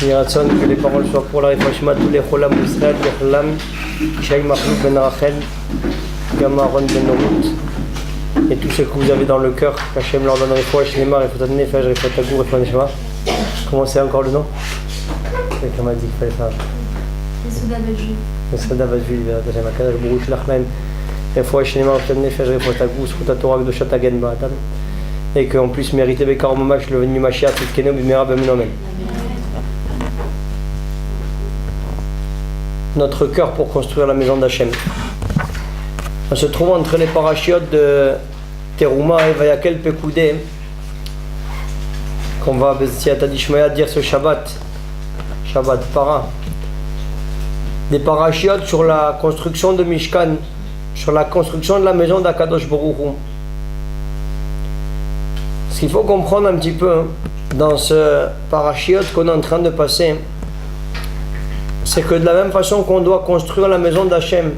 Yiratzon, que les paroles soient pour la réflexion tous les cholam Israël, les cholam, Shaï Mahlouk ben Rachel, Gamaron ben Norut, et tout ce que vous avez dans le cœur, qu'Hachem leur donne Refoua, Shlema, Refouat Nefesh, Refouat Agou, Refouat Neshama. Comment c'est encore le nom? Quelqu'un m'a dit qu'il fallait faire. Yesuda Bajul. Yesuda Bajul, Hashem Akadosh Baruch Hu Shlach Lahem, Refoua, Shlema, Refouat Nefesh, Refouat Agou, Zchut Torah Kedoshat Hagen Ba'atam, et qu'on puisse mériter Bekar Mamash, le venu Mashiach, Tzidkenu B'mera B'Amen Amen. Notre cœur pour construire la maison d'Hachem. On se trouve entre les parachiotes de Teruma et Vayakel Pekoudé, qu'on va B'Ziata Dishmaya dire ce Shabbat Para. Des parachiotes sur la construction de Mishkan, sur la construction de la maison d'Akadosh Baruch Hu. Ce qu'il faut comprendre un petit peu dans ce parachiote qu'on est en train de passer, c'est que de la même façon qu'on doit construire la maison d'Hachem,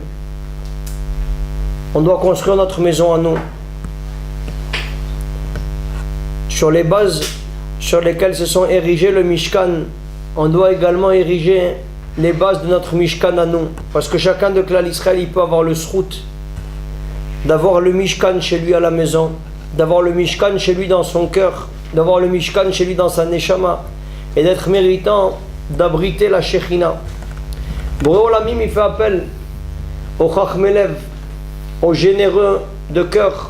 on doit construire notre maison à nous. Sur les bases sur lesquelles se sont érigés le Mishkan, on doit également ériger les bases de notre Mishkan à nous. Parce que chacun de Klal Israël, il peut avoir le srout d'avoir le Mishkan chez lui à la maison, d'avoir le Mishkan chez lui dans son cœur, d'avoir le Mishkan chez lui dans sa Neshama, et d'être méritant d'abriter la Shekhinah. Boré Olamim, il fait appel aux Chachmelev, aux généreux de cœur,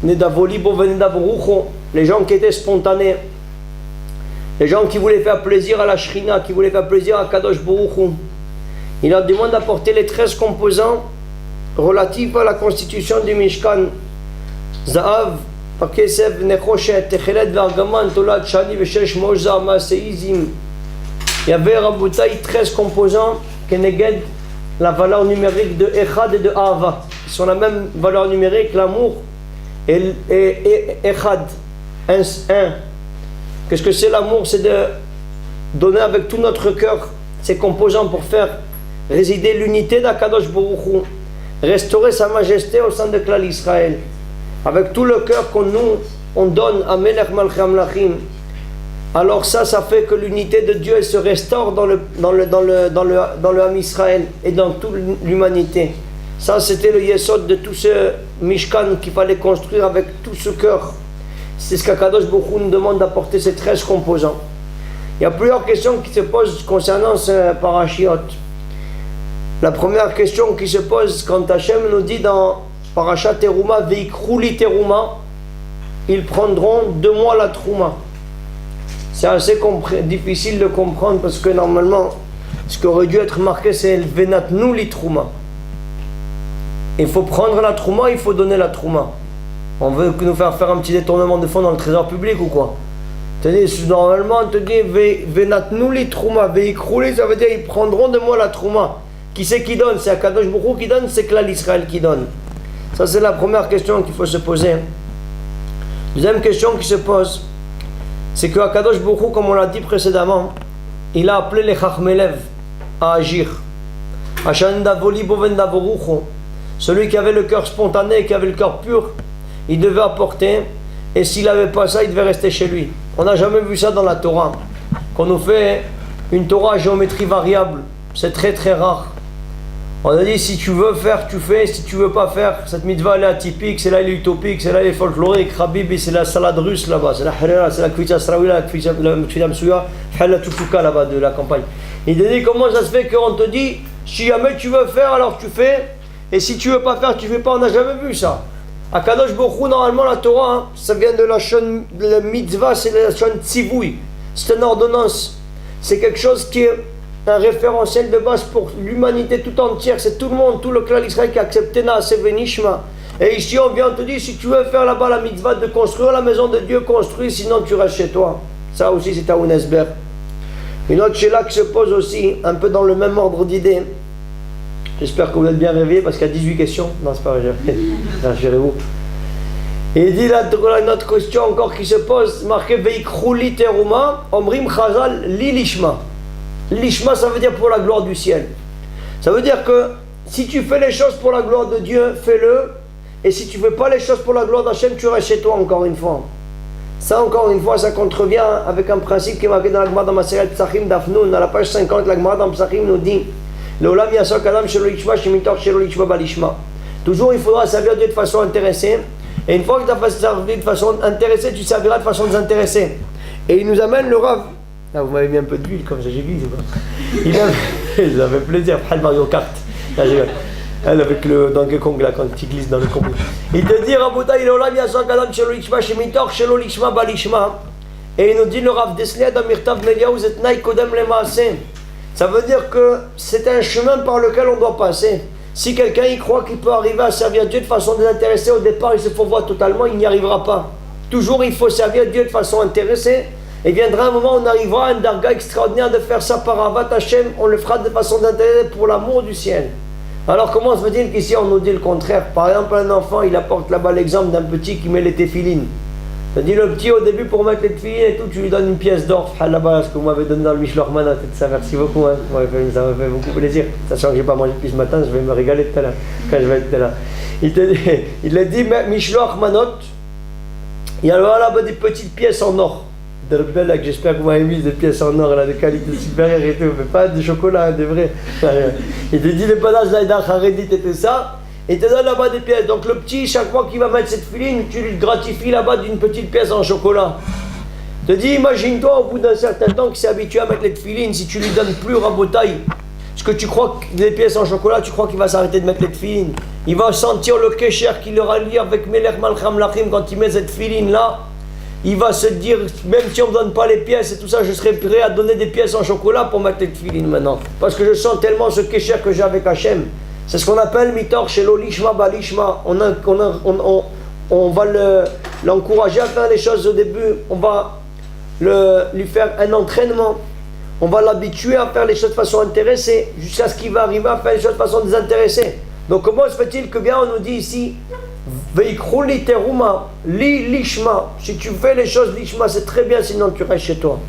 Nedavolibo Venedavrucho, les gens qui étaient spontanés, les gens qui voulaient faire plaisir à la Shekhinah, qui voulaient faire plaisir à Kadosh Baruch Hu. Il leur demande d'apporter les 13 composants relatifs à la constitution du Mishkan. Za'av, Pakesef, Nechoshet, Techelet, Vargaman, Tolat, Shani, Veshesh, Moza, Maseizim. Il y avait Raboutaï 13 composants Keneged, la valeur numérique de Echad et de Ahava. Ils sont la même valeur numérique, l'amour et Echad, un. Qu'est-ce que c'est l'amour? C'est de donner avec tout notre cœur ces composants pour faire résider l'unité d'Akadosh Baruch Hu, restaurer sa majesté au sein de Klal Israël. Avec tout le cœur on donne à Melech Malchei Amlachim. Alors ça fait que l'unité de Dieu elle se restaure dans le Ham Israël et dans toute l'humanité. Ça c'était le yesod de tout ce Mishkan qu'il fallait construire avec tout ce cœur. C'est ce qu'Akadosh Baruch Hu nous demande d'apporter ces 13 composants. Il y a plusieurs questions qui se posent concernant ce parachiote. La première question qui se pose quand Hachem nous dit dans Parashat Teruma, Veikrouli Teruma, ils prendront de moi la Trouma. C'est assez difficile de comprendre parce que normalement, ce qui aurait dû être marqué, c'est Venatnu li Trouma. Il faut prendre la Trouma, il faut donner la Trouma. On veut nous faire un petit détournement de fonds dans le trésor public ou quoi? Normalement, on te dit Venatnu li Trouma, Veikrouli, ça veut dire ils prendront de moi la Trouma. Qui c'est qui donne? C'est Akadosh Baruch Hu qui donne, c'est Klal Israël qui donne. Ça, c'est la première question qu'il faut se poser. Deuxième question qui se pose, c'est que Akadosh Baruch Hu, comme on l'a dit précédemment, il a appelé les Chachmelev à agir. Celui qui avait le cœur spontané, qui avait le cœur pur, il devait apporter, et s'il n'avait pas ça, il devait rester chez lui. On n'a jamais vu ça dans la Torah, qu'on nous fait une Torah à géométrie variable. C'est très très rare. On a dit si tu veux faire, tu fais, si tu veux pas faire, cette mitzvah elle est atypique, c'est là elle est utopique, c'est là elle est folklorique, Habibi, c'est la salade russe là-bas, c'est la harira, c'est la kvitsa sraoui, la kvitsa msuya, la tufuka là-bas de la campagne. Il te dit comment ça se fait qu'on te dit si jamais tu veux faire alors tu fais, et si tu veux pas faire tu fais pas, on n'a jamais vu ça. À Kadosh Baruch Hu, normalement la Torah, hein, ça vient de la shon, la mitzvah, c'est la shon tzivui, c'est une ordonnance, c'est quelque chose qui est un référentiel de base pour l'humanité tout entière, c'est tout le monde, tout le Klal Israël qui a accepté Naaseh Venishma. Et ici on vient te dire, si tu veux faire là-bas la mitzvah de construire la maison de Dieu, construis, sinon tu restes chez toi. Ça aussi c'est à Ounesber. Une autre chez là qui se pose aussi, un peu dans le même ordre d'idée. J'espère que vous êtes bien réveillés parce qu'il y a 18 questions. Non, c'est pas vrai, rassurez-vous. Et il dit là, une autre question encore qui se pose, marqué Veikrouli Teruma, Omrim Chazal Li Lishma. L'ishma, ça veut dire pour la gloire du ciel. Ça veut dire que si tu fais les choses pour la gloire de Dieu, fais-le. Et si tu ne fais pas les choses pour la gloire d'Hachem, tu restes chez toi encore une fois. Ça, encore une fois, ça contrevient avec un principe qui est marqué dans la Gemara dans Maseret Psachim d'Afnoun, à la page 50, la Gemara dans Psachim nous dit L'olam yasok adam shelo lishma shemitor shelo lishma balishma. Toujours, il faudra servir Dieu de façon intéressée, et une fois que tu as servi de façon intéressée, tu serviras de façon désintéressée. Et il nous amène le Rav. Ah, vous m'avez mis un peu d'huile comme ça, j'ai vu, c'est quoi. Ça fait plaisir, Mario Kart. Là, elle avec le Donkey Kong là quand tu glisses dans le combo. Il te dit Rabotai l'olam yasok adam shelo lishma shemitor shelo lishma balishma. Et il nous dit le Rav Desliad Amirtav Meliaou Zetnaï Kodem Lemaaseh. Ça veut dire que c'est un chemin par lequel on doit passer. Si quelqu'un y croit qu'il peut arriver à servir Dieu de façon désintéressée, au départ il se faut voir totalement, il n'y arrivera pas. Toujours il faut servir Dieu de façon intéressée. Et viendra un moment où on arrivera à un darga extraordinaire de faire ça par Avat Hashem, on le fera de façon désintéressée pour l'amour du ciel. Alors comment se fait-il qu'ici on nous dit le contraire? Par exemple un enfant, il apporte là-bas l'exemple d'un petit qui met les téfilines. C'est-à-dire le petit au début pour mettre les téfilines et tout, tu lui donnes une pièce d'or, là-bas, ce que vous m'avez donné dans le Mishloach Mana, ça merci beaucoup, hein. Ça m'a fait beaucoup plaisir. Sachant que je n'ai pas mangé depuis ce matin, je vais me régaler tout à l'heure, quand je vais être là. Il a dit Mishloach Manot, il y a là-bas des petites pièces en or. De belles, j'espère que vous m'avez mis des pièces en or là, de qualité supérieure et tout, mais pas de chocolat, hein, des vrais. Il te dit le panache d'Aïda Kharedit et tout ça, et te donne là-bas des pièces. Donc le petit, chaque fois qu'il va mettre cette filine, tu lui gratifies là-bas d'une petite pièce en chocolat. Te dis, imagine-toi au bout d'un certain temps qu'il s'est habitué à mettre les filines, si tu lui donnes plus rabotaille, parce que tu crois que les pièces en chocolat, tu crois qu'il va s'arrêter de mettre les filines. Il va sentir le kécher qu'il aura lié avec Melech Malcham Lachim quand il met cette filine là. Il va se dire, même si on ne me donne pas les pièces et tout ça, je serai prêt à donner des pièces en chocolat pour mettre les filines maintenant. Parce que je sens tellement ce kécher que j'ai avec Hachem. C'est ce qu'on appelle mitor shelo lishma balishma. On va l'encourager à faire les choses au début. On va lui faire un entraînement. On va l'habituer à faire les choses de façon intéressée jusqu'à ce qu'il va arriver à faire les choses de façon désintéressée. Donc comment se fait-il que bien on nous dit ici Veikhrou li teruma, li lishma. Si tu fais les choses lishma, c'est très bien, sinon tu restes chez toi.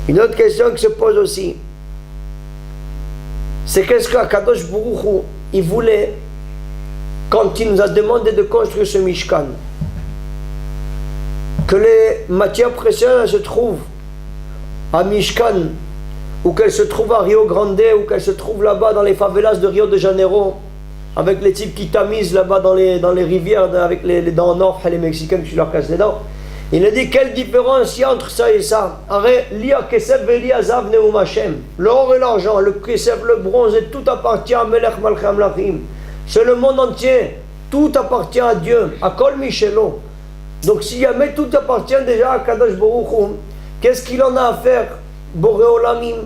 Une autre question qui se pose aussi, c'est qu'est-ce qu'Akadosh Baruch Hu, il voulait quand il nous a demandé de construire ce Mishkan, que les matières précieuses se trouvent à Mishkan, ou qu'elles se trouvent à Rio Grande, ou qu'elles se trouvent là-bas dans les favelas de Rio de Janeiro, avec les types qui tamisent là-bas dans les rivières, avec les dents en or, les Mexicains qui leur cassent les dents. Il a dit, quelle différence il y a entre ça et ça? L'or et l'argent, le kesef, le bronze, et tout appartient à Melech Malcham Lachim. C'est le monde entier, tout appartient à Dieu, à Kol Michelo. Donc si jamais tout appartient déjà à Kadosh Baruch Hu, qu'est-ce qu'il en a à faire, Boré Olamim,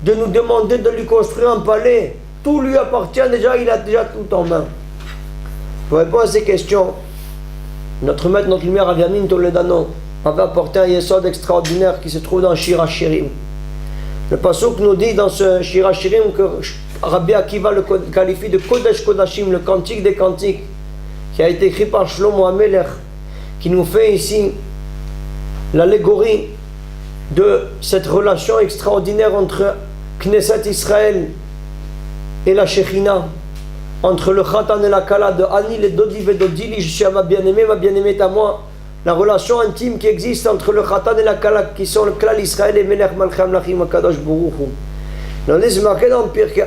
de nous demander de lui construire un palais? Tout lui appartient déjà, il a déjà tout en main. Pour répondre à ces questions, notre maître, notre lumière, Aviamin Toledano, avait apporté un yesod extraordinaire qui se trouve dans Shir HaShirim. Le pasuk nous dit dans ce Shir HaShirim que Rabbi Akiva le qualifie de Kodesh Kodashim, le cantique des cantiques, qui a été écrit par Shlomo HaMelech, qui nous fait ici l'allégorie de cette relation extraordinaire entre Knesset Israël et la Shekhinah, entre le Khatan et la Kala, de Ani le Dodi Vedodili, je suis à ma bien-aimée est à moi. La relation intime qui existe entre le Khatan et la Kala, qui sont le Klal Israël et Melech Malcham Lachim Akadosh Baruch Hu. On est marqué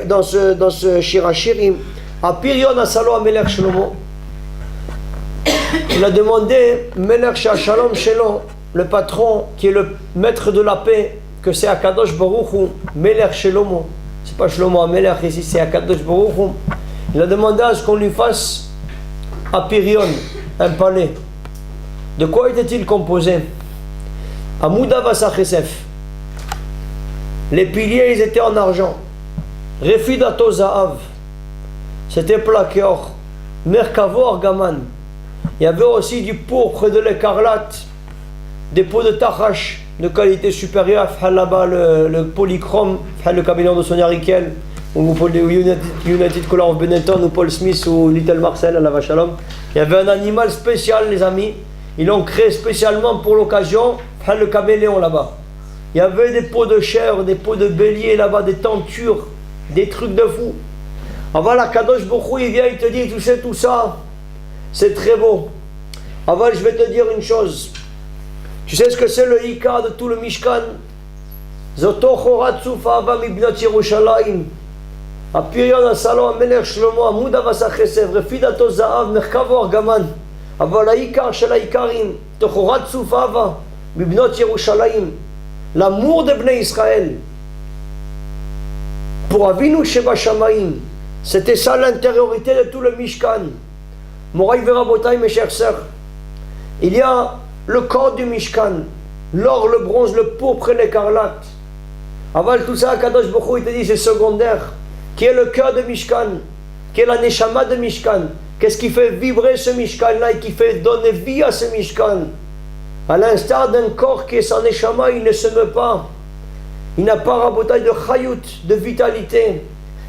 dans ce Shir HaShirim, à Pirion Asalo Melech Shlomo. Il a demandé Melech Shalom Shelo, le patron qui est le maître de la paix, que c'est Akadosh Baruch Hu, Melech Shlomo. C'est pas Shlomo HaMelech ici, c'est Akadosh Baruch Hu. Il a demandé à ce qu'on lui fasse à Pirion un palais. De quoi était-il composé? Amouda Vasachesef. Les piliers, ils étaient en argent. Refidato Zahav. C'était plaqué or. Merkavo Argaman. Il y avait aussi du pourpre, de l'écarlate, des pots de tachash de qualité supérieure, là-bas le polychrome, le camion de Sonia Riquel, ou United Color of Benetton, ou Paul Smith, ou Little Marcel à la Vachalom. Il y avait un animal spécial, les amis. Ils l'ont créé spécialement pour l'occasion, le caméléon là-bas. Il y avait des pots de chèvre, des pots de bélier là-bas, des tentures, des trucs de fou. Avant la Kadosh Baruch Hu, il vient, il te dit, tu sais tout ça, c'est très beau. Avant, je vais te dire une chose. Tu sais ce que c'est le Ika de tout le Mishkan? Zoto chorat souf ava mibnot Yerushalayim. Apirion asalo amelech shlomo amud avasa chesed refidato zaav merkavo argaman. אבל העיקר של העיקרים, תחורת צוף אהבה מבנות ירושלים, l'amour de בני ישראל, pour Avinu שבשמיים, c'était ça l'intériorité de tout le Mishkan. Moraï Verabotaï, mes chers sœurs, il y a le corps du Mishkan, l'or, le bronze, le pourpre et l'écarlate. Aval tout ça, Kadosh Baruch Hu, il te dit c'est secondaire, qui est le cœur de Mishkan, qui est la neshama de Mishkan. Qu'est-ce qui fait vibrer ce Mishkan-là et qui fait donner vie à ce Mishkan? À l'instar d'un corps qui est sans neshama, il ne se meut pas. Il n'a pas rabotaille de chayut, de vitalité.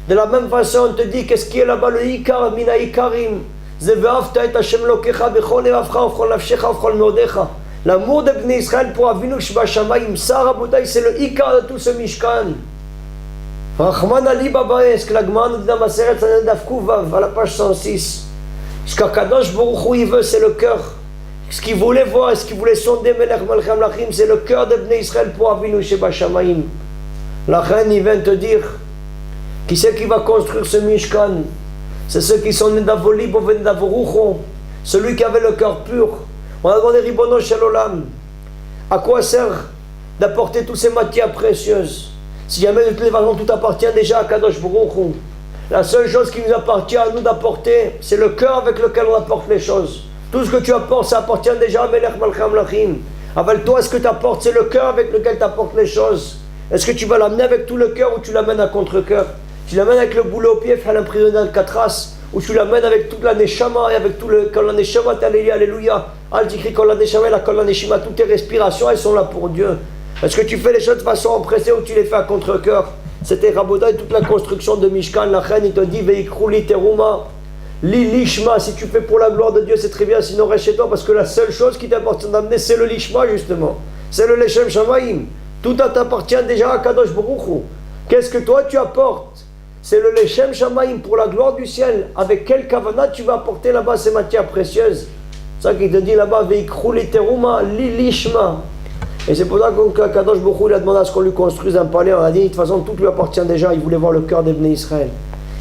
De la même façon, on te dit qu'est-ce qui est là-bas le Ikar, mina Ikarim. Zevehavta et Hashem lokecha bechol evavcha ufchol nafshecha ufchol meodecha. L'amour de Bnei Israël pour Avinu Shebashamayim, ça rabotaille, c'est le Ikar de tout ce Mishkan. Rachman Ali Babaes, que la Gemara nous dit dans Maseret Sanhedrin Daf Kuvav, à la page 106. Ce qu'Akadosh Baruch Hu il veut, c'est le cœur. Ce qu'il voulait voir, ce qu'il voulait sonder, Melech Malchem Lachim, c'est le cœur de Bnei Israël pour Avinu Shebashamayim. La reine, il vient te dire, qui c'est qui va construire ce Mishkan? C'est ceux qui sont nés d'Avoli, Boven d'Avorucho, celui qui avait le cœur pur. On a demandé Ribono Shel Olam. À quoi sert d'apporter toutes ces matières précieuses? Si jamais de toutes les façons tout appartient déjà à Kadosh Baruch Hu. La seule chose qui nous appartient à nous d'apporter, c'est le cœur avec lequel on apporte les choses. Tout ce que tu apportes, ça appartient déjà à Melech Malchem Lachim. Avec toi, ce que tu apportes, c'est le cœur avec lequel tu apportes les choses. Est-ce que tu vas l'amener avec tout le cœur ou tu l'amènes à contre-cœur? Tu l'amènes avec le boulet au pied, faire l'emprisonner d'Alcatraz, ou tu l'amènes avec toute la neshama et avec tout le... Quand la neshama, alléluia, al-tikri, quand la neshama, la kol la neshima, toutes tes respirations, elles sont là pour Dieu. Est-ce que tu fais les choses de façon empressée ou tu les fais à contre-cœur? C'était Rabotai, toute la construction de Mishkan. La reine, il te dit Veikrouli teruma, li lishma. Si tu fais pour la gloire de Dieu, c'est très bien, sinon reste chez toi, parce que la seule chose qui t'appartient d'amener, c'est le lishma, justement. C'est le Leshem Shamaim. Tout t'appartient déjà à Kadosh Baruch Hu. Qu'est-ce que toi tu apportes? C'est le Leshem Shamaim pour la gloire du ciel. Avec quel kavanah tu vas apporter là-bas ces matières précieuses? C'est ça qu'il te dit là-bas Veikrouli teruma, li lishma. Et c'est pour ça que Kadosh Baruch Hu a demandé à ce qu'on lui construise un palais. On a dit de toute façon tout lui appartient déjà. Il voulait voir le cœur des Bnei Israël.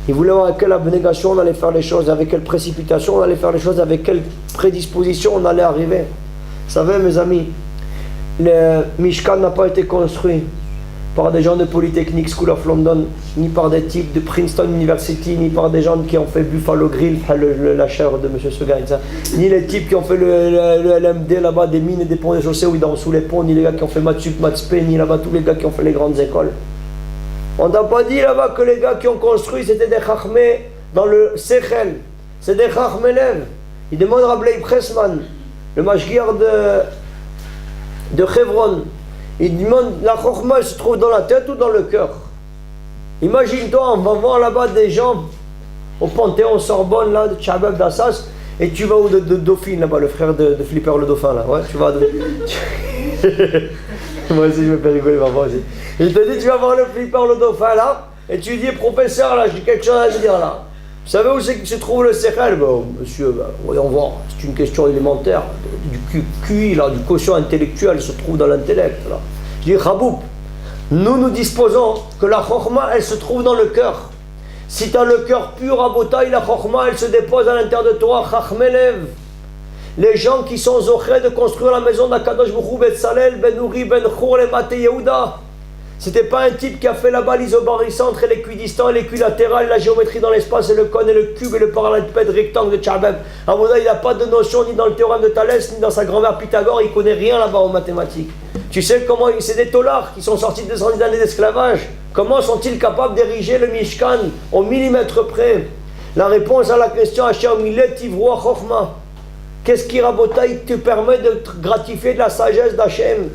Il voulait voir avec quelle abnégation on allait faire les choses, avec quelle précipitation on allait faire les choses, avec quelle prédisposition on allait arriver. Vous savez mes amis, le Mishkan n'a pas été construit par des gens de Polytechnic School of London, ni par des types de Princeton University, ni par des gens qui ont fait Buffalo Grill, la chair de M. Segain, ni les types qui ont fait le LMD là-bas, des mines et des ponts de chaussée où ils dorment sous les ponts, ni les gars qui ont fait Matsup, Matspé, ni là-bas tous les gars qui ont fait les grandes écoles. On n'a pas dit là-bas que les gars qui ont construit c'était des chachmés dans le Sechel, c'est des chachmés lèvres. Il demande à Rabbi Pressman, le mashgiar de Hebron. Il demande, la chokhma se trouve dans la tête ou dans le cœur? Imagine-toi, on va voir là-bas des gens au Panthéon Sorbonne, là, de Tchabab d'Assas, et tu vas où de Dauphine, là-bas, le frère de Flipper le Dauphin, là, ouais, tu vas de... Moi aussi, je me fais rigoler, maman aussi. Il te dit, tu vas voir le Flipper le Dauphin, là, et tu lui dis, professeur, là, j'ai quelque chose à te dire, là. Vous savez où c'est que se trouve le Sechel? Bon, monsieur, voyons voir, c'est une question élémentaire. Du QI, là, du quotient intellectuel se trouve dans l'intellect. Là. Je dis, Chaboub, nous disposons que la Chokhma, elle se trouve dans le cœur. Si tu as le cœur pur à Botaï, la Chokhma, elle se dépose à l'intérieur de toi, Chachmelev. Les gens qui sont zochés de construire la maison d'Akadosh Baruch Hu, Bet Salel, Ben Uri, Ben Chour, les Mate Yehuda. C'était pas un type qui a fait là-bas l'isobarycentre et l'équidistant et l'équilatéral, la géométrie dans l'espace et le cône et le cube et le parallélépède rectangle de Tchabeb. À mon avis, il n'a pas de notion ni dans le théorème de Thalès ni dans sa grand-mère Pythagore, il connaît rien là-bas en mathématiques. Tu sais comment c'est des taulards qui sont sortis de 210 années d'esclavage. Comment sont-ils capables d'ériger le Mishkan au millimètre près? La réponse à la question Hachem Milet Ivroa Chokhma. Qu'est-ce qui rabotaille te permet de te gratifier de la sagesse d'Hachem?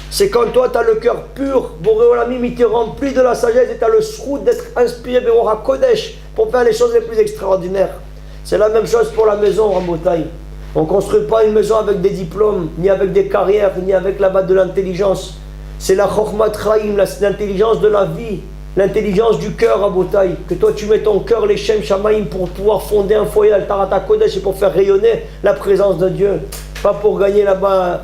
C'est quand toi tu as le cœur pur, Boré Olamim, il te remplit de la sagesse et tu as le sroud d'être inspiré Berora Kodesh pour faire les choses les plus extraordinaires. C'est la même chose pour la maison, Rabotaï. On ne construit pas une maison avec des diplômes, ni avec des carrières, ni avec la base de l'intelligence. C'est la Chokhmat Chaim, l'intelligence de la vie, l'intelligence du cœur, Rabotaï. Que toi tu mets ton cœur, les Shem Shamaim, pour pouvoir fonder un foyer Altarata Kodesh et pour faire rayonner la présence de Dieu. Pas pour gagner là-bas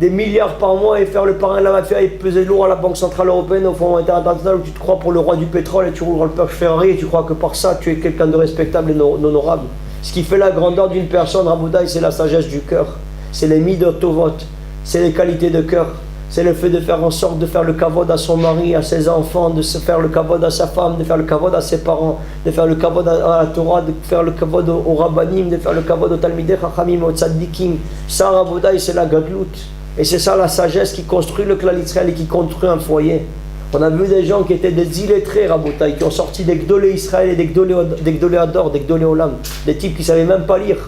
des milliards par mois et faire le parrain de la mafia et peser lourd à la Banque Centrale Européenne, au Fonds Monétaire International, où tu te crois pour le roi du pétrole et tu roules dans le Porsche Ferrari et tu crois que par ça tu es quelqu'un de respectable et d'honorable. Ce qui fait la grandeur d'une personne, Raboutaï, c'est la sagesse du cœur, c'est les midot tovot, c'est les qualités de cœur, c'est le fait de faire en sorte de faire le kavod à son mari, à ses enfants, de se faire le kavod à sa femme, de faire le kavod à ses parents, de faire le kavod à la Torah, de faire le kavod au rabbanim, de faire le kavod au talmidei chachamim, au tzaddikim. Ça, Raboutaï, c'est la gadlout. Et c'est ça la sagesse qui construit le clan Israël et qui construit un foyer. On a vu des gens qui étaient des illettrés, Raboutaï, qui ont sorti des Gdolé Israël et des Gdolé Ador, des Gdolé Olam, des types qui ne savaient même pas lire.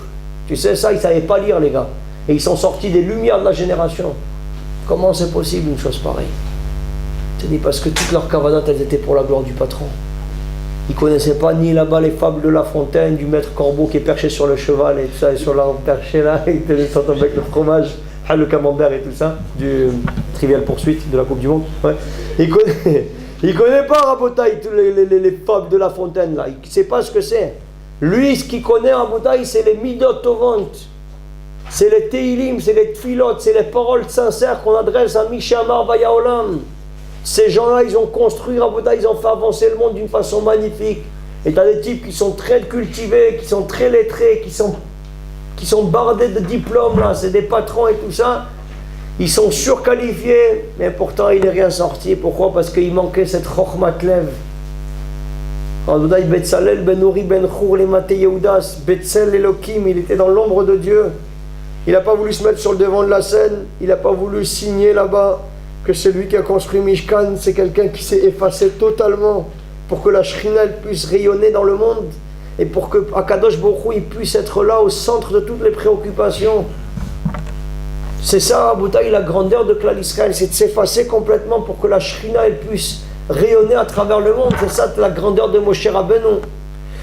Tu sais ça, ils ne savaient pas lire, les gars. Et ils sont sortis des lumières de la génération. Comment c'est possible une chose pareille? C'est dit parce que toutes leurs cavanotes, elles étaient pour la gloire du patron. Ils ne connaissaient pas ni là-bas les fables de La Fontaine, du maître corbeau qui est perché sur le cheval et tout ça, et sur l'arbre perché là, et te descend avec le fromage. Le camembert et tout ça, du Trivial Poursuite de la Coupe du Monde. Ouais. Il connaît pas Rabotaï, tous les fables de La Fontaine là. Il ne sait pas ce que c'est. Lui, ce qu'il connaît Rabotaï, c'est les midot tovot, c'est les teilim, c'est les tfilot, c'est les paroles sincères qu'on adresse à Mishamar Vayaolam. Ces gens-là, ils ont construit Rabotaï, ils ont fait avancer le monde d'une façon magnifique. Et tu as des types qui sont très cultivés, qui sont très lettrés, qui sont bardés de diplômes, là, c'est des patrons et tout ça. Ils sont surqualifiés, mais pourtant il n'est rien sorti. Pourquoi? Parce qu'il manquait cette chokhmat lev. Betzalel ben Uri ben Chour les Maté Yehudas, Betzel Elohim, il était dans l'ombre de Dieu. Il n'a pas voulu se mettre sur le devant de la scène, il n'a pas voulu signer là-bas que celui qui a construit Mishkan, c'est quelqu'un qui s'est effacé totalement pour que la Shrina puisse rayonner dans le monde. Et pour que Akadosh Baruch Hu, il puisse être là au centre de toutes les préoccupations. C'est ça, Raboutaï, la grandeur de Klal Israël, c'est de s'effacer complètement pour que la Shrina elle puisse rayonner à travers le monde. C'est ça la grandeur de Moshe Rabbeinu.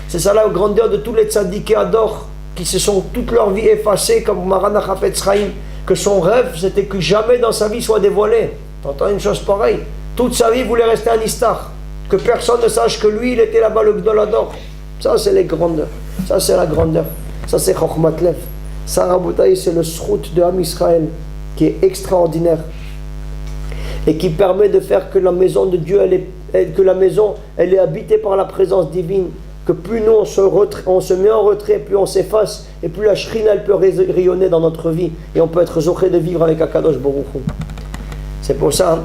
C'est ça la grandeur de tous les tzaddiké Ador qui se sont toute leur vie effacés comme Maran Chafetz Chaim, que son rêve c'était que jamais dans sa vie soit dévoilé. T'entends une chose pareille? Toute sa vie il voulait rester un istar, que personne ne sache que lui il était là-bas le Gdol Ador. Ça, c'est les grandeurs. Ça, c'est la grandeur. Ça, c'est Chokhmat Lev. Ça, Raboutaï, c'est le srout de Am Israël qui est extraordinaire et qui permet de faire que la maison de Dieu, elle est habitée par la présence divine. Que plus nous, on se met en retrait, plus on s'efface et plus la Shrina, elle peut rayonner dans notre vie et on peut être zoché de vivre avec Akadosh Baruch Hu. C'est pour ça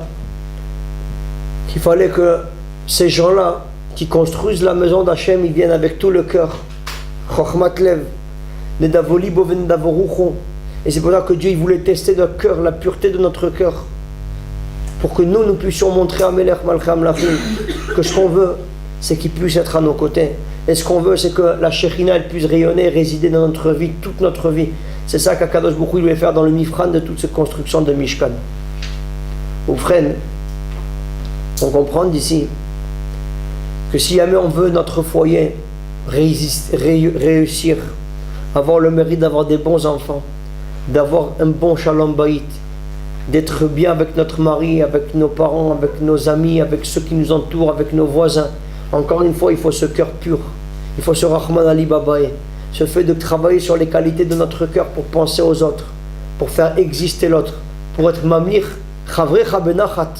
qu'il fallait que ces gens-là qui construisent la maison d'Hachem, ils viennent avec tout le cœur. Chokhmat Lev, Nedavoli Boven Davorucho. Et c'est pour ça que Dieu il voulait tester notre cœur, la pureté de notre cœur. Pour que nous puissions montrer à Melech Malchei Amlachim que ce qu'on veut, c'est qu'il puisse être à nos côtés. Et ce qu'on veut, c'est que la Shekhinah elle puisse rayonner, résider dans notre vie, toute notre vie. C'est ça qu'Akadosh Baruch Hu voulait faire dans le Mifran de toute cette construction de Mishkan. Ou frère, on comprend d'ici que si jamais on veut notre foyer réussir, avoir le mérite d'avoir des bons enfants, d'avoir un bon shalom bayit, d'être bien avec notre mari, avec nos parents, avec nos amis, avec ceux qui nous entourent, avec nos voisins, encore une fois, il faut ce cœur pur, il faut ce Rahman Ali Babae, ce fait de travailler sur les qualités de notre cœur pour penser aux autres, pour faire exister l'autre, pour être mamlir, chavrecha benachat,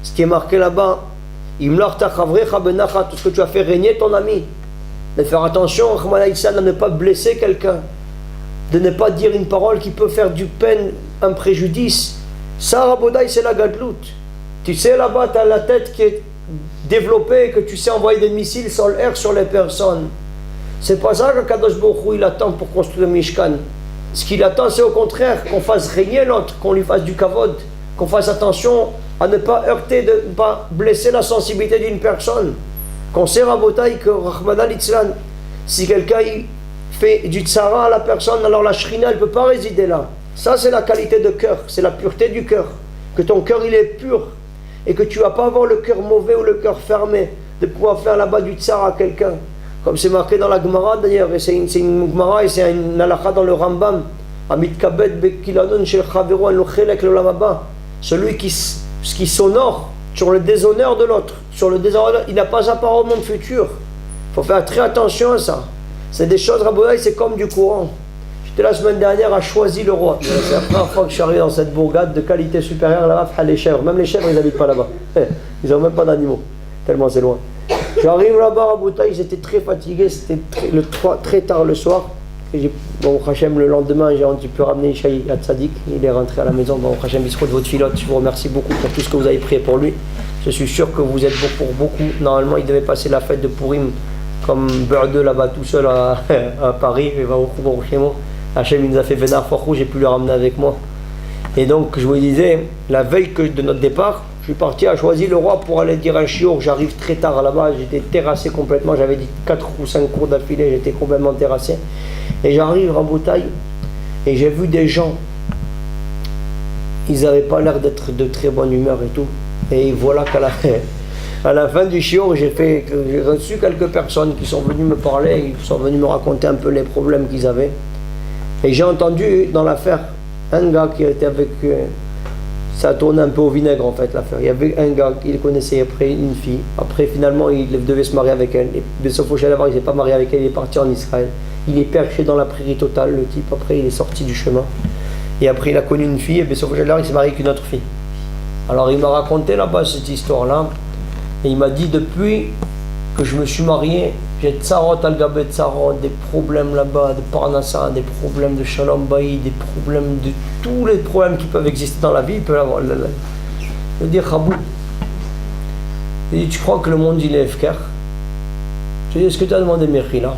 ce qui est marqué là-bas. Tout ce que tu as fait régner ton ami, de faire attention à ne pas blesser quelqu'un, de ne pas dire une parole qui peut faire du peine, un préjudice. Ça, Rabodaï, c'est la gadlout. Tu sais, là-bas, tu as la tête qui est développée, que tu sais envoyer des missiles sans l'air sur les personnes. C'est pas ça que Kadosh Baruch Hu, il attend pour construire le Mishkan. Ce qu'il attend, c'est au contraire qu'on fasse régner l'autre, qu'on lui fasse du kavod, qu'on fasse attention à ne pas heurter, de ne pas blesser la sensibilité d'une personne. Qu'on sait, Rabotaï, que Rahmana Litzlan, si quelqu'un fait du tzara à la personne, alors la Shrina, elle ne peut pas résider là. Ça, c'est la qualité de cœur, c'est la pureté du cœur. Que ton cœur, il est pur, et que tu ne vas pas avoir le cœur mauvais ou le cœur fermé, de pouvoir faire là-bas du tzara à quelqu'un. Comme c'est marqué dans la Gemara d'ailleurs, et c'est une Gemara et c'est une halakha dans le Rambam. Amit kabed bekilanon shel chavero en lochelek l'olam haba. Celui qui s'honore sur le déshonneur de l'autre, sur le déshonneur, il n'a pas sa part au monde futur. Il faut faire très attention à ça. C'est des choses, Raboulaye, c'est comme du courant. Je j'étais la semaine dernière à Choisy-le-Roi. C'est la première fois que je suis arrivé dans cette bourgade de qualité supérieure là-bas, les chèvres. Même les chèvres, ils n'habitent pas là-bas. Ils n'ont même pas d'animaux, tellement c'est loin. J'arrive là-bas à Boutaï, j'étais très fatigué, c'était très tard le soir. Bon, Hachem, le lendemain, j'ai pu ramener Ishaï à Tzadik, il est rentré à la maison. Bon, Hachem, il se de votre filote, je vous remercie beaucoup pour tout ce que vous avez prié pour lui. Je suis sûr que vous êtes beau pour beaucoup. Normalement, il devait passer la fête de Purim comme beurre de là-bas tout seul à Paris. Il va au Khouba. Hachem, il nous a fait Vénard Forkhou, j'ai pu le ramener avec moi. Et donc, je vous disais, la veille de notre départ, je suis parti à Choisy-le-Roi pour aller dire un chiour. J'arrive très tard là-bas, j'étais terrassé complètement. J'avais dit 4 ou 5 cours d'affilée, j'étais complètement terrassé. Et j'arrive à Boutaï et j'ai vu des gens, ils n'avaient pas l'air d'être de très bonne humeur et tout. Et voilà qu'à la fin du shiur, j'ai reçu quelques personnes qui sont venues me parler, qui sont venues me raconter un peu les problèmes qu'ils avaient. Et j'ai entendu dans l'affaire un gars qui était avec... ça tournait un peu au vinaigre en fait l'affaire. Il y avait un gars qu'il connaissait, après une fille. Après finalement il devait se marier avec elle. Et sauf au Chalava, il ne s'est pas marié avec elle, il est parti en Israël. Il est perché dans la prairie totale, le type. Après il est sorti du chemin. Et après il a connu une fille, et sauf au Chalava, il s'est marié avec une autre fille. Alors il m'a raconté là-bas cette histoire-là. Et il m'a dit depuis que je me suis marié, j'ai tsarot al-gabet tsarot, des problèmes là-bas, de parnassa, des problèmes de shalom baï, des problèmes de tous les problèmes qui peuvent exister dans la vie, il peut l'avoir. Je veux dire, Khabou, il dit, tu crois que le monde il est efker? Je lui ai dit, est-ce que tu as demandé Mekhi là?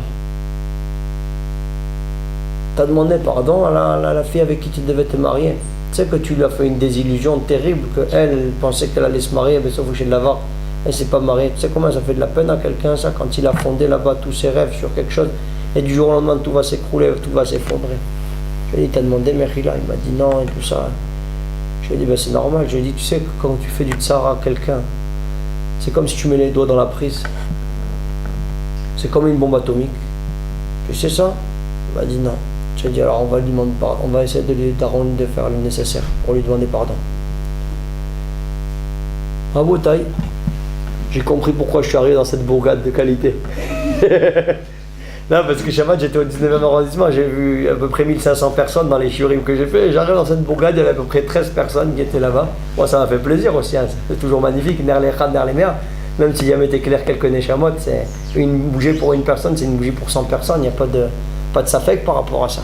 Tu as demandé pardon à la fille avec qui tu devais te marier? Tu sais que tu lui as fait une désillusion terrible, qu'elle pensait qu'elle allait se marier, mais sauf que chez Lavar. Elle ne s'est pas mariée. Tu sais comment ça fait de la peine à quelqu'un, ça, quand il a fondé là-bas tous ses rêves sur quelque chose, et du jour au lendemain, tout va s'écrouler, tout va s'effondrer. Je lui ai dit, t'as demandé Mechila? Il m'a dit non, et tout ça. Je lui ai dit, ben, c'est normal. Je lui ai dit, tu sais que quand tu fais du tsar à quelqu'un, c'est comme si tu mets les doigts dans la prise. C'est comme une bombe atomique. Tu sais ça? Il m'a dit non. Je lui ai dit, alors on va lui demander pardon. On va essayer de faire le nécessaire pour lui demander pardon. À Boutaï, j'ai compris pourquoi je suis arrivé dans cette bourgade de qualité. Non, parce que Shabbat, j'étais au 19e arrondissement, j'ai vu à peu près 1500 personnes dans les shiurim que j'ai fait. J'arrive dans cette bourgade, il y avait à peu près 13 personnes qui étaient là-bas. Moi, ça m'a fait plaisir aussi, hein. C'est toujours magnifique, ner les chad, ner les mers. Même si jamais t'éclaires quelques neshamot, c'est une bougie pour une personne, c'est une bougie pour 100 personnes, il n'y a pas de safek par rapport à ça.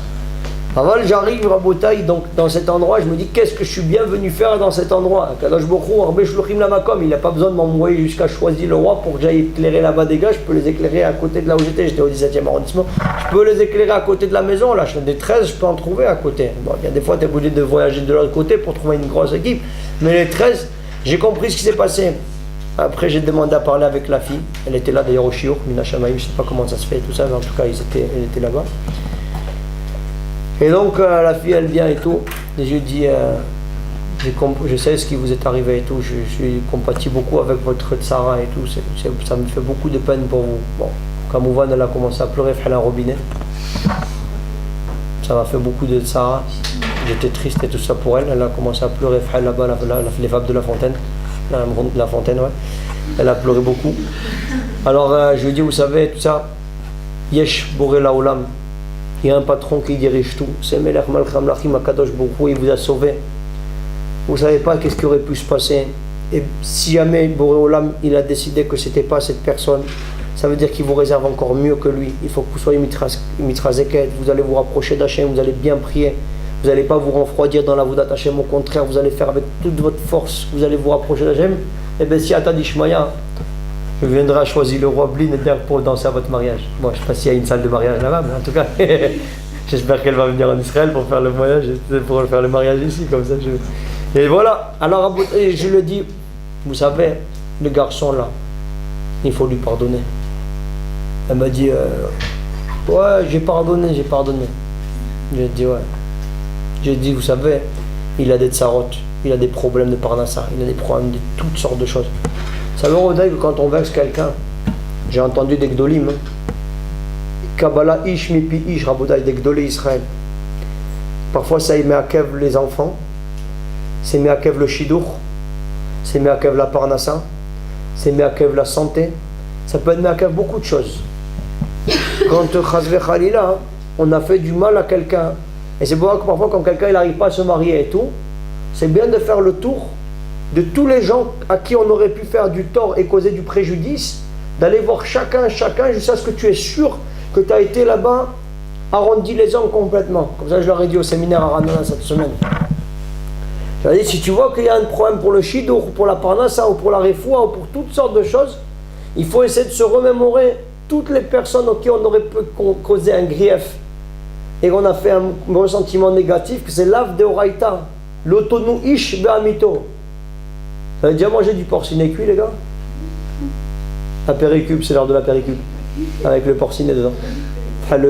Avant, j'arrive à Boutaï, donc dans cet endroit, je me dis qu'est-ce que je suis bien venu faire dans cet endroit. Kadosh Bokhou, Arbe Shluchim Lamakom, il n'a pas besoin de m'envoyer jusqu'à Choisy-le-Roi pour que j'aille éclairer là-bas des gars. Je peux les éclairer à côté de là où j'étais au 17e arrondissement. Je peux les éclairer à côté de la maison, là, des 13, je peux en trouver à côté. Bon, il y a des fois, tu es obligé de voyager de l'autre côté pour trouver une grosse équipe. Mais les 13, j'ai compris ce qui s'est passé. Après, j'ai demandé à parler avec la fille. Elle était là d'ailleurs au Shiur, Mina Shamaïm, je ne sais pas comment ça se fait tout ça, mais en tout cas, elle était là-bas. Et donc la fille elle vient et tout, et je lui dis je sais ce qui vous est arrivé et tout, je suis compatis beaucoup avec votre tsara et tout, ça me fait beaucoup de peine pour vous. Bon, quand Mouvan elle a commencé à pleurer, elle a un robinet, ça m'a fait beaucoup de tsara, j'étais triste et tout ça pour elle, elle a commencé à pleurer, là-bas, les fables de la fontaine, la fontaine, ouais, elle a pleuré beaucoup. Alors je lui dis, vous savez, tout ça, Yesh Boré Laolam. Il y a un patron qui dirige tout. C'est Melech Malch Hamlachim Akadosh Baruch Hu, il vous a sauvé. Vous ne savez pas qu'est-ce qui aurait pu se passer. Et si jamais Boré Olam il a décidé que ce n'était pas cette personne, ça veut dire qu'il vous réserve encore mieux que lui. Il faut que vous soyez mitrazeket, vous allez vous rapprocher d'Hachem, vous allez bien prier. Vous n'allez pas vous refroidir dans la Vodat Hachem, au contraire, vous allez faire avec toute votre force, vous allez vous rapprocher d'Hachem. Et bien si Atad Ishmaya, je viendrai choisir le roi Blin pour danser à votre mariage. Bon, je ne sais pas s'il y a une salle de mariage là-bas, mais en tout cas, j'espère qu'elle va venir en Israël pour faire le voyage, pour faire le mariage ici, comme ça. Et voilà, alors je lui dis, vous savez, le garçon là, il faut lui pardonner. Elle m'a dit, ouais, j'ai pardonné. J'ai dit, ouais. J'ai dit, vous savez, il a des tsarotes, il a des problèmes de parnassa, il a des problèmes de toutes sortes de choses. Ça veut dire que quand on vexe quelqu'un, j'ai entendu des Gdolim, Kabbalah ish mipi ish rabodaï, des Gdolé Israël. Parfois ça y met à kev les enfants, c'est mis à kev le shidour, c'est mis à kev la parnassa, c'est mis à kev la santé, ça peut être mis à kev beaucoup de choses. Quand Chazve Khalila, on a fait du mal à quelqu'un Et c'est pour ça que parfois, quand quelqu'un n'arrive pas à se marier et tout, c'est bien de faire le tour de tous les gens à qui on aurait pu faire du tort et causer du préjudice, d'aller voir chacun, jusqu'à ce que tu es sûr que tu as été là-bas, arrondi les angles complètement. Comme ça, je leur ai dit au séminaire à Ranana cette semaine. C'est-à-dire, si tu vois qu'il y a un problème pour le shidour, ou pour la parnassa, ou pour la refoua, ou pour toutes sortes de choses, il faut essayer de se remémorer toutes les personnes auxquelles on aurait pu causer un grief et qu'on a fait un ressentiment négatif, que c'est l'ave de Oraïta, l'autonou ish be'amito. Vous avez déjà mangé du porcinet cuit, les gars? La péricube, c'est l'heure de la péricube, avec le porcinet dedans.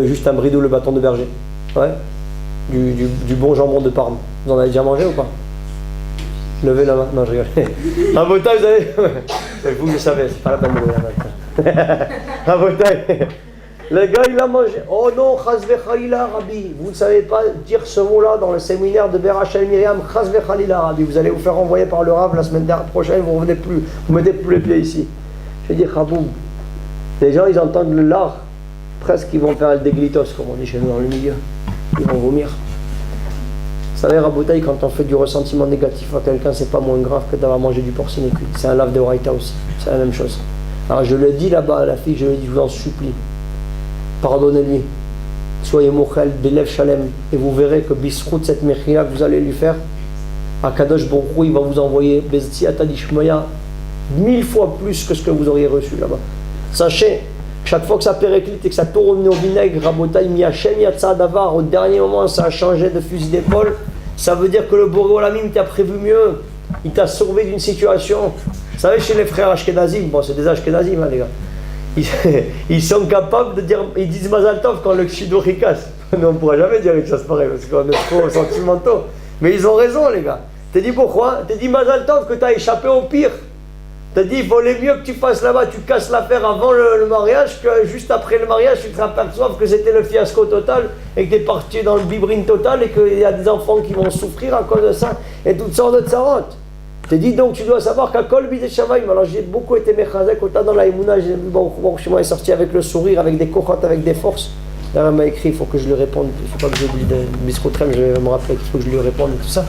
Juste un bridou, le bâton de berger. Ouais. Du bon jambon de Parme. Vous en avez déjà mangé ou pas? Levez la main. Non, je rigole. Un botail, vous avez. C'est vous que je savais, c'est pas la peine de lever la main. Un botail. Le gars, il a mangé. Oh non, chazve khalila, Rabbi. Vous ne savez pas dire ce mot-là dans le séminaire de Berachel Myriam. Chazve khalila, Rabbi. Vous allez vous faire envoyer par le Rav la semaine prochaine. Vous ne revenez plus. Vous mettez plus les pieds ici. Je dis, Khaboum. Les gens, ils entendent le lard. Presque, ils vont faire le déglitos, comme on dit chez nous dans le milieu. Ils vont vomir. Vous savez, Rabotaï, quand on fait du ressentiment négatif à quelqu'un, c'est pas moins grave que d'avoir mangé du porcinet cuit. C'est un lave de Oraïta aussi. C'est la même chose. Alors, je le dis là-bas à la fille, je lui dis, je vous en supplie. Pardonnez-lui. Soyez mochel, belev shalem. Et vous verrez que bisrout, cette mechila que vous allez lui faire, Akadosh Baruch Hu, il va vous envoyer Bezti Atadishmoya 1000 fois plus que ce que vous auriez reçu là-bas. Sachez, chaque fois que ça périclite et que ça tourne au vinaigre, Rabotaï, Miachem, Yatsa Davar, au dernier moment, ça a changé de fusil d'épaule. Ça veut dire que le Boré Olamim t'a prévu mieux. Il t'a sauvé d'une situation. Vous savez, chez les frères Ashkenazim, bon, c'est des Ashkenazim, hein, les gars. Ils sont capables de dire, ils disent Mazal Tov quand le Shidour il casse. Non, on ne pourra jamais dire que ça se pareil parce qu'on est trop sentimentaux. Mais ils ont raison, les gars. T'as dit pourquoi? T'as dit Mazal Tov que t'as échappé au pire. T'as dit, il valait mieux que tu fasses là-bas, tu casses l'affaire avant le mariage, que juste après le mariage, tu te aperçoives que c'était le fiasco total et que tu es parti dans le bibrine total et qu'il y a des enfants qui vont souffrir à cause de ça et toutes sortes de tsarotes. T'as dit donc, tu dois savoir qu'à Kol Bidé Shamaim, alors j'ai beaucoup été mechazek, autant dans la Emouna, j'ai vu, bon, chez moi, il est sorti avec le sourire, avec des cochotes, avec des forces. D'ailleurs, il m'a écrit, il faut que je lui réponde, il ne faut pas que j'oublie de Biscoutrem, je vais me rappeler qu'il faut que je lui réponde et tout ça.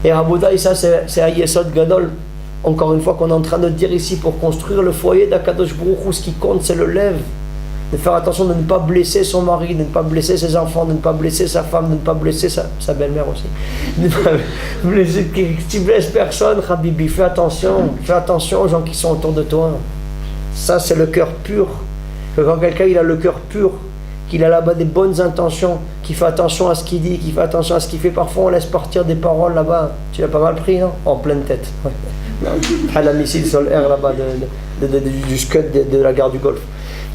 Et Raboutaï, ça, c'est à Yesod Gadol. Encore une fois qu'on est en train de dire ici, pour construire le foyer d'Akadosh Baruch Hu, ce qui compte c'est le lève. De faire attention de ne pas blesser son mari, de ne pas blesser ses enfants, de ne pas blesser sa femme, de ne pas blesser sa belle-mère aussi. De ne pas blesser, tu blesses personne, Habibi, fais attention aux gens qui sont autour de toi. Ça c'est le cœur pur. Que quand quelqu'un il a le cœur pur, qu'il a là-bas des bonnes intentions, qu'il fait attention à ce qu'il dit, qu'il fait attention à ce qu'il fait, parfois on laisse partir des paroles là-bas. Tu l'as pas mal pris, non? En pleine tête. Ouais. À la missile sur l'air là-bas du scud de la gare du Golfe.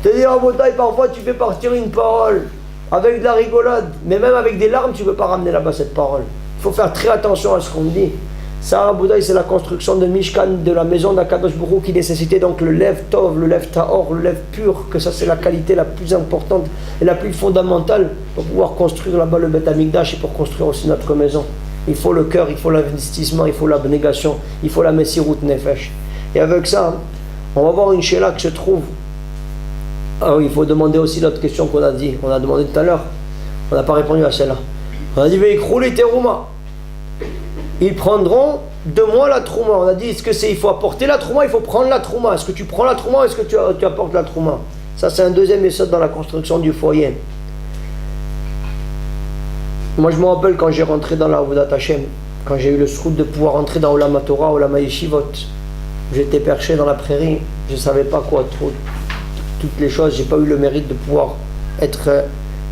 C'est-à-dire en Botaï, parfois tu fais partir une parole avec de la rigolade, mais même avec des larmes, tu ne peux pas ramener là-bas cette parole. Il faut faire très attention à ce qu'on dit. Ça, à Botaï, c'est la construction de Mishkan, de la maison d'Akadosh Baruch Hu, qui nécessitait donc le lève Tov, le lève Tahor, le lève pur, que ça c'est la qualité la plus importante et la plus fondamentale pour pouvoir construire là-bas le Beth Amikdash et pour construire aussi notre maison. Il faut le cœur, il faut l'investissement, il faut l'abnégation, il faut la Messirut Nefesh. Et avec ça, on va voir une Sheila qui se trouve. Alors il faut demander aussi l'autre question qu'on a dit. On a demandé tout à l'heure. On n'a pas répondu à celle-là. On a dit Veikrouli Terouma. Ils prendront de moi la Trouma. On a dit est-ce que c'est il faut apporter la Trouma, il faut prendre la Trouma. Est-ce que tu prends la Trouma ou est-ce que tu apportes la Trouma? Ça c'est un deuxième méthode dans la construction du foyer. Moi je me rappelle quand j'ai rentré dans la Avodat Hashem, quand j'ai eu le srout de pouvoir entrer dans Olam HaTorah, Olam HaYeshivot, j'étais perché dans la prairie, je ne savais pas quoi trop, toutes les choses, j'ai pas eu le mérite de pouvoir être...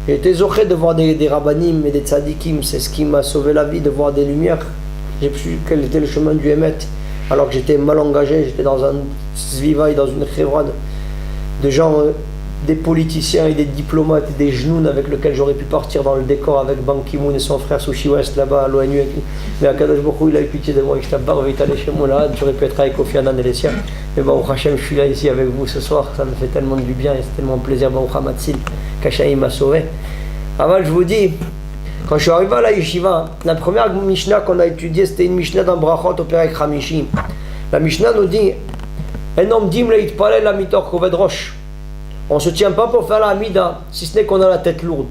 J'ai été zoché de voir des rabbanim et des tzadikim, c'est ce qui m'a sauvé la vie, de voir des lumières. J'ai su quel était le chemin du Hémet, alors que j'étais mal engagé, j'étais dans un zvivaï, dans une chevra de gens... des politiciens et des diplomates et des genoux avec lesquels j'aurais pu partir dans le décor avec Ban Ki-moon et son frère Sushi West là-bas à l'ONU. Mais Akadosh Baruch Hu, il a eu pitié de moi, il est allé chez moi là, j'aurais pu être avec Kofi Annan et les siens. Mais Baruch Hashem, je suis là ici avec vous ce soir, ça me fait tellement du bien et c'est tellement plaisir. Baruch Hamatsil, qu'Hachem m'a sauvé. Avant, je vous dis, quand je suis arrivé à la Yeshiva, la première Mishnah qu'on a étudiée, c'était une Mishnah dans Brachot au Perek Hamishi. La Mishnah nous dit, un homme dim leitpalel amitor koved rosh. On ne se tient pas pour faire la Hamida, si ce n'est qu'on a la tête lourde.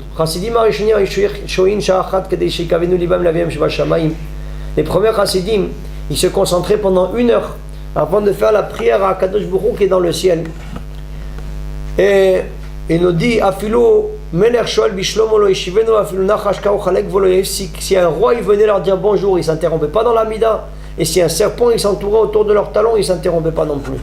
Les premiers chassidim, ils se concentraient pendant 1 heure avant de faire la prière à Kadosh Baruch Hu qui est dans le ciel. Et il nous dit, si un roi il venait leur dire bonjour, il ne s'interrompait pas dans la Hamida. Et si un serpent il s'entourait autour de leur talon, il ne s'interrompait pas non plus.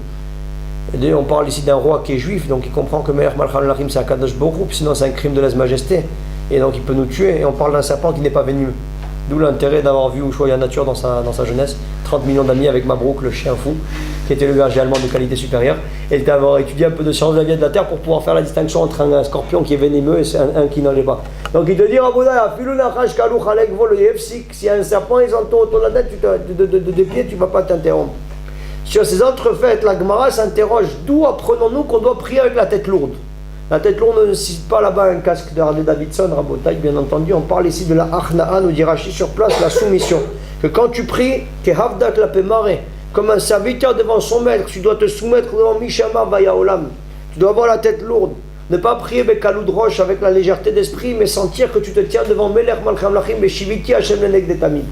Et on parle ici d'un roi qui est juif, donc il comprend que Melech Malcham Lachim c'est Akadosh Baruch Hu, sinon c'est un crime de lèse-majesté. Et donc il peut nous tuer, et on parle d'un serpent qui n'est pas venu. D'où l'intérêt d'avoir vu Ushuaïa Nature dans sa jeunesse, 30 millions d'amis avec Mabrouk, le chien fou, qui était le berger allemand de qualité supérieure, et d'avoir étudié un peu de sciences de la vie de la terre pour pouvoir faire la distinction entre un scorpion qui est venimeux et un qui n'en est pas. Donc il te dit, si un serpent il s'entoure autour de la tête de pieds, tu ne vas pas t'interrompre. Sur ces entrefaites, la Gemara s'interroge, d'où apprenons-nous qu'on doit prier avec la tête lourde? La tête lourde ne cite pas là-bas un casque de Harley Davidson, Rabotai, bien entendu. On parle ici de la Achnaa, nous dit Rashi sur place, la soumission. Que quand tu pries, t'es Havdak la Pémaré, comme un serviteur devant son maître, tu dois te soumettre devant Mishamar Vayaolam. Tu dois avoir la tête lourde. Ne pas prier Bekaloud Roche avec la légèreté d'esprit, mais sentir que tu te tiens devant Melech Malcham Lachim, Beshiviti Hashem Lenek Detamid.